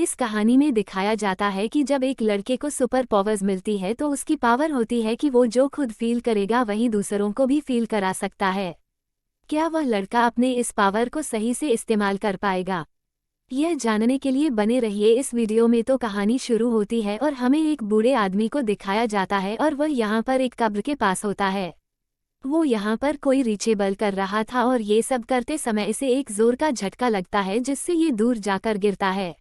इस कहानी में दिखाया जाता है कि जब एक लड़के को सुपर पावर्स मिलती है तो उसकी पावर होती है कि वो जो खुद फील करेगा वही दूसरों को भी फील करा सकता है। क्या वह लड़का अपने इस पावर को सही से इस्तेमाल कर पाएगा? यह जानने के लिए बने रहिए इस वीडियो में। तो कहानी शुरू होती है और हमें एक बूढ़े आदमी को दिखाया जाता है और वह यहाँ पर एक कब्र के पास होता है। वो यहाँ पर कोई रिचेबल कर रहा था और ये सब करते समय इसे एक जोर का झटका लगता है जिससे ये दूर जाकर गिरता है।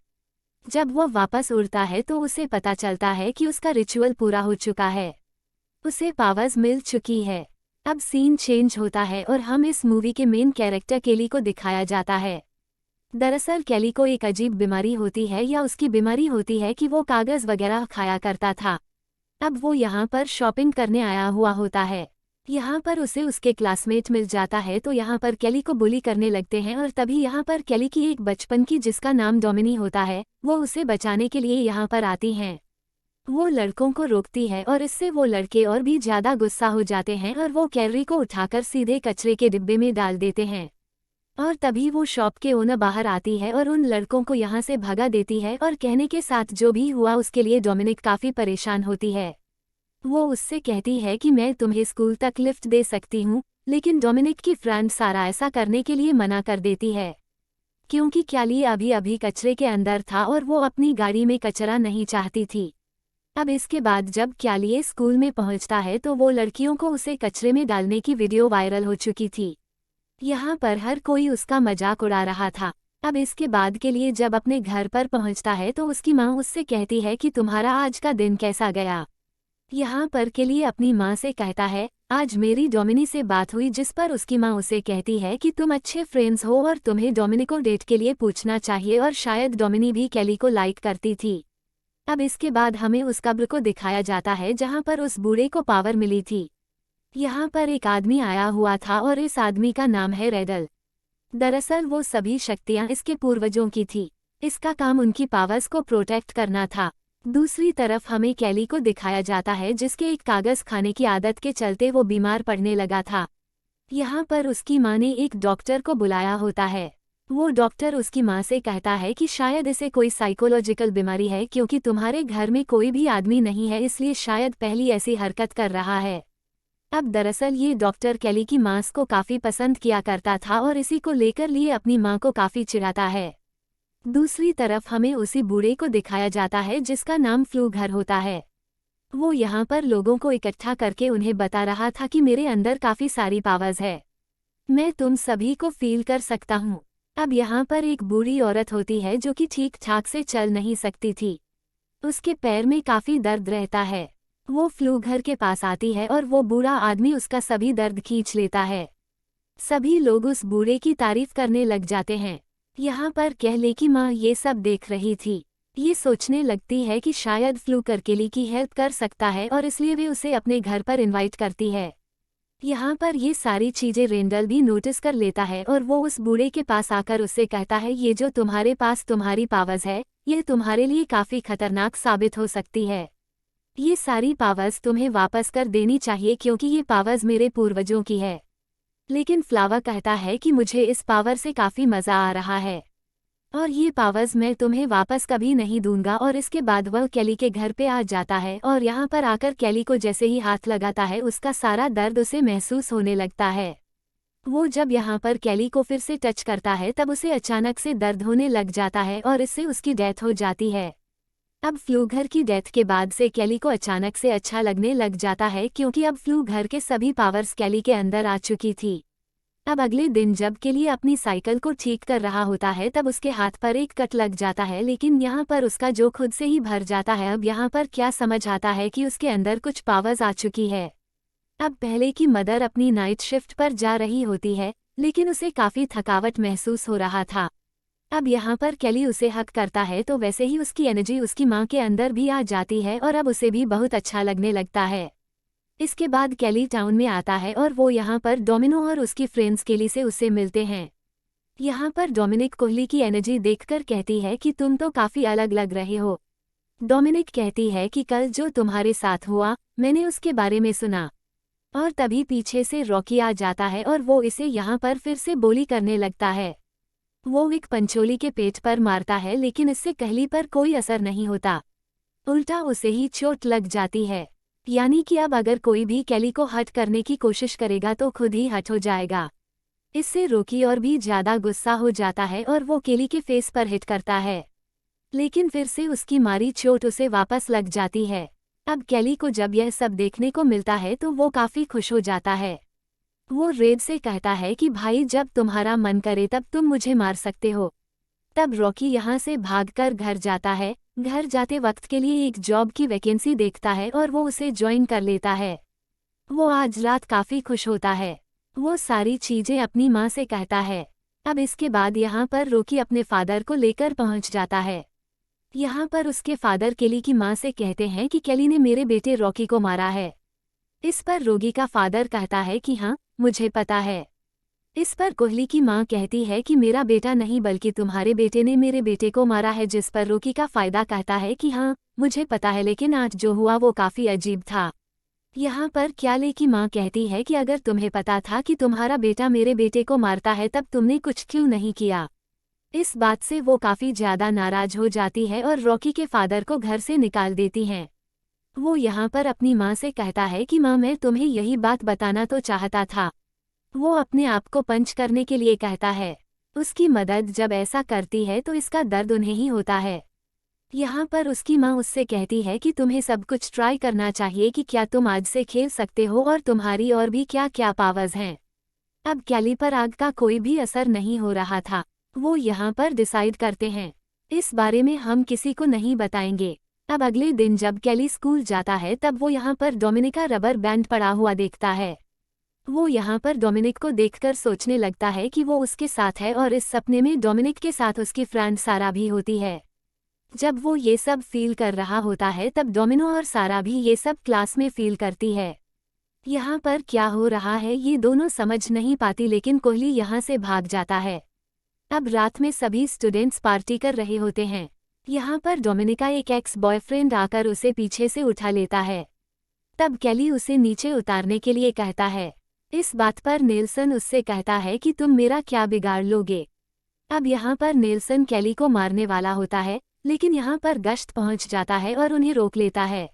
जब वह वापस उड़ता है तो उसे पता चलता है कि उसका रिचुअल पूरा हो चुका है, उसे पावर्स मिल चुकी है। अब सीन चेंज होता है और हम इस मूवी के मेन कैरेक्टर केली को दिखाया जाता है। दरअसल केली को एक अजीब बीमारी होती है, या उसकी बीमारी होती है कि वो कागज़ वगैरह खाया करता था। अब वो यहाँ पर शॉपिंग करने आया हुआ होता है। यहाँ पर उसे उसके क्लासमेट मिल जाता है तो यहाँ पर केली को बुली करने लगते हैं और तभी यहाँ पर केली की एक बचपन की जिसका नाम डोमिनी होता है, वो उसे बचाने के लिए यहाँ पर आती हैं। वो लड़कों को रोकती है और इससे वो लड़के और भी ज़्यादा गुस्सा हो जाते हैं और वो कैरी को उठाकर सीधे कचरे के डिब्बे में डाल देते हैं। और तभी वो शॉप के ओनर बाहर आती है और उन लड़कों को यहाँ से भगा देती है और कहने के साथ जो भी हुआ उसके लिए डोमिनिक काफ़ी परेशान होती है। वो उससे कहती है कि मैं तुम्हें स्कूल तक लिफ्ट दे सकती हूँ, लेकिन डोमिनिक की फ्रेंड सारा ऐसा करने के लिए मना कर देती है क्योंकि केली अभी अभी कचरे के अंदर था और वो अपनी गाड़ी में कचरा नहीं चाहती थी। अब इसके बाद जब केली स्कूल में पहुंचता है तो वो लड़कियों को उसे कचरे में डालने की वीडियो वायरल हो चुकी थी। यहाँ पर हर कोई उसका मजाक उड़ा रहा था। अब इसके बाद के लिए जब अपने घर पर पहुंचता है तो उसकी माँ उससे कहती है कि तुम्हारा आज का दिन कैसा गया। यहाँ पर के लिए अपनी माँ से कहता है, आज मेरी डोमिनी से बात हुई, जिस पर उसकी माँ उसे कहती है कि तुम अच्छे फ्रेंड्स हो और तुम्हें डोमिनी को डेट के लिए पूछना चाहिए, और शायद डोमिनी भी केली को लाइक करती थी। अब इसके बाद हमें उस कब्र को दिखाया जाता है जहाँ पर उस बूढ़े को पावर मिली थी। यहाँ पर एक आदमी आया हुआ था और इस आदमी का नाम है रेडल। दरअसल वो सभी शक्तियाँ इसके पूर्वजों की थी। इसका काम उनकी पावर्स को प्रोटेक्ट करना था। दूसरी तरफ हमें केली को दिखाया जाता है जिसके एक कागज़ खाने की आदत के चलते वो बीमार पड़ने लगा था। यहाँ पर उसकी माँ ने एक डॉक्टर को बुलाया होता है। वो डॉक्टर उसकी माँ से कहता है कि शायद इसे कोई साइकोलॉजिकल बीमारी है, क्योंकि तुम्हारे घर में कोई भी आदमी नहीं है, इसलिए शायद पहली ऐसी हरकत कर रहा है। अब दरअसल ये डॉक्टर केली की माँ को काफ़ी पसंद किया करता था और इसी को लेकर लिए अपनी माँ को काफ़ी चिढ़ाता है। दूसरी तरफ हमें उसी बूढ़े को दिखाया जाता है जिसका नाम फ्लूगर होता है। वो यहाँ पर लोगों को इकट्ठा करके उन्हें बता रहा था कि मेरे अंदर काफ़ी सारी पावर्स है, मैं तुम सभी को फील कर सकता हूँ। अब यहाँ पर एक बूढ़ी औरत होती है जो कि ठीक ठाक से चल नहीं सकती थी, उसके पैर में काफ़ी दर्द रहता है। वो फ्लूगर के पास आती है और वो बूढ़ा आदमी उसका सभी दर्द खींच लेता है। सभी लोग उस बूढ़े की तारीफ करने लग जाते हैं। यहाँ पर केली की माँ ये सब देख रही थी। ये सोचने लगती है कि शायद फ्लूगर केली की हेल्प कर सकता है और इसलिए वे उसे अपने घर पर इनवाइट करती है। यहाँ पर ये सारी चीज़ें रेंडल भी नोटिस कर लेता है और वो उस बूढ़े के पास आकर उससे कहता है, ये जो तुम्हारे पास तुम्हारी पावर्स है, ये तुम्हारे लिए काफ़ी खतरनाक साबित हो सकती है। ये सारी पावर्स तुम्हें वापस कर देनी चाहिए क्योंकि ये पावर्स मेरे पूर्वजों की है। लेकिन फ्लावर कहता है कि मुझे इस पावर से काफ़ी मज़ा आ रहा है और ये पावर्स मैं तुम्हें वापस कभी नहीं दूंगा। और इसके बाद वह केली के घर पे आ जाता है और यहाँ पर आकर केली को जैसे ही हाथ लगाता है उसका सारा दर्द उसे महसूस होने लगता है। वो जब यहाँ पर केली को फिर से टच करता है तब उसे अचानक से दर्द होने लग जाता है और इससे उसकी डेथ हो जाती है। अब फ्लूगर की डेथ के बाद से केली को अचानक से अच्छा लगने लग जाता है क्योंकि अब फ्लूगर के सभी पावर्स केली के अंदर आ चुकी थी। अब अगले दिन जब केली अपनी साइकिल को ठीक कर रहा होता है तब उसके हाथ पर एक कट लग जाता है, लेकिन यहाँ पर उसका जो खुद से ही भर जाता है। अब यहाँ पर क्या समझ आता है कि उसके अंदर कुछ पावर्स आ चुकी है। अब पहले की मदर अपनी नाइट शिफ्ट पर जा रही होती है, लेकिन उसे काफ़ी थकावट महसूस हो रहा था। अब यहाँ पर केली उसे हक करता है तो वैसे ही उसकी एनर्जी उसकी माँ के अंदर भी आ जाती है और अब उसे भी बहुत अच्छा लगने लगता है। इसके बाद केली टाउन में आता है और वो यहाँ पर डोमिनो और उसकी फ्रेंड्स केली से उससे मिलते हैं। यहाँ पर डोमिनिक कोहली की एनर्जी देखकर कहती है कि तुम तो काफ़ी अलग लग रहे हो। डोमिनिक कहती है कि कल जो तुम्हारे साथ हुआ मैंने उसके बारे में सुना, और तभी पीछे से रॉकी आ जाता है और वो इसे यहाँ पर फिर से बोली करने लगता है। वो एक पंचोली के पेट पर मारता है लेकिन इससे कैली पर कोई असर नहीं होता, उल्टा उसे ही चोट लग जाती है। यानी कि अब अगर कोई भी कैली को हट करने की कोशिश करेगा तो खुद ही हट हो जाएगा। इससे रॉकी और भी ज्यादा गुस्सा हो जाता है और वो केली के फेस पर हिट करता है, लेकिन फिर से उसकी मारी चोट उसे वापस लग जाती है। अब केली को जब यह सब देखने को मिलता है तो वो काफी खुश हो जाता है। वो रेड से कहता है कि भाई जब तुम्हारा मन करे तब तुम मुझे मार सकते हो। तब रॉकी यहाँ से भागकर घर जाता है। घर जाते वक्त के लिए एक जॉब की वैकेंसी देखता है और वो उसे ज्वाइन कर लेता है। वो आज रात काफी खुश होता है। वो सारी चीजें अपनी माँ से कहता है। अब इसके बाद यहाँ पर रॉकी अपने फादर को लेकर पहुँच जाता है। यहाँ पर उसके फादर केली की माँ से कहते हैं कि केली ने मेरे बेटे रॉकी को मारा है। इस पर रोगी का फादर कहता है कि हाँ, मुझे पता है। इस पर कोहली की मां कहती है कि मेरा बेटा नहीं बल्कि तुम्हारे बेटे ने मेरे बेटे को मारा है, जिस पर रोकी का फायदा कहता है कि हाँ, मुझे पता है, लेकिन आज जो हुआ वो काफी अजीब था। यहाँ पर क्याले की मां कहती है कि अगर तुम्हें पता था कि तुम्हारा बेटा मेरे बेटे को मारता है तब तुमने कुछ क्यों नहीं किया। इस बात से वो काफी ज्यादा नाराज हो जाती है और रॉकी के फादर को घर से निकाल देती हैं। वो यहाँ पर अपनी माँ से कहता है कि माँ, मैं तुम्हें यही बात बताना तो चाहता था। वो अपने आप को पंच करने के लिए कहता है। उसकी मदद जब ऐसा करती है तो इसका दर्द उन्हें ही होता है। यहाँ पर उसकी माँ उससे कहती है कि तुम्हें सब कुछ ट्राई करना चाहिए कि क्या तुम आज से खेल सकते हो और तुम्हारी और भी क्या क्या पावर्स हैं। अब कैली पर आग का कोई भी असर नहीं हो रहा था। वो यहाँ पर डिसाइड करते हैं इस बारे में हम किसी को नहीं बताएंगे। अब अगले दिन जब कैली स्कूल जाता है तब वो यहाँ पर डोमिनिका रबर बैंड पड़ा हुआ देखता है। वो यहाँ पर डोमिनिक को देखकर सोचने लगता है कि वो उसके साथ है और इस सपने में डोमिनिक के साथ उसकी फ्रेंड सारा भी होती है। जब वो ये सब फील कर रहा होता है तब डोमिनो और सारा भी ये सब क्लास में फील करती है। यहाँ पर क्या हो रहा है ये दोनों समझ नहीं पाती, लेकिन कोहली यहाँ से भाग जाता है। अब रात में सभी स्टूडेंट्स पार्टी कर रहे होते हैं। यहाँ पर डोमिनिका एक एक्स बॉयफ्रेंड आकर उसे पीछे से उठा लेता है। तब कैली उसे नीचे उतारने के लिए कहता है। इस बात पर नेल्सन उससे कहता है कि तुम मेरा क्या बिगाड़ लोगे। अब यहाँ पर नेल्सन कैली को मारने वाला होता है, लेकिन यहाँ पर गश्त पहुँच जाता है और उन्हें रोक लेता है।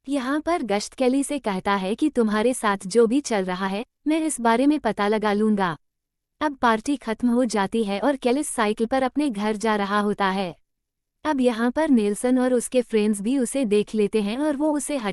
यहाँ पर गश्त कैली से कहता है कि तुम्हारे साथ जो भी चल रहा है मैं इस बारे में पता लगा लूंगा। अब पार्टी खत्म हो जाती है और कैलिस साइकिल पर अपने घर जा रहा होता है। अब यहाँ पर नेल्सन और उसके फ्रेंड्स भी उसे देख लेते हैं और वो उसे हट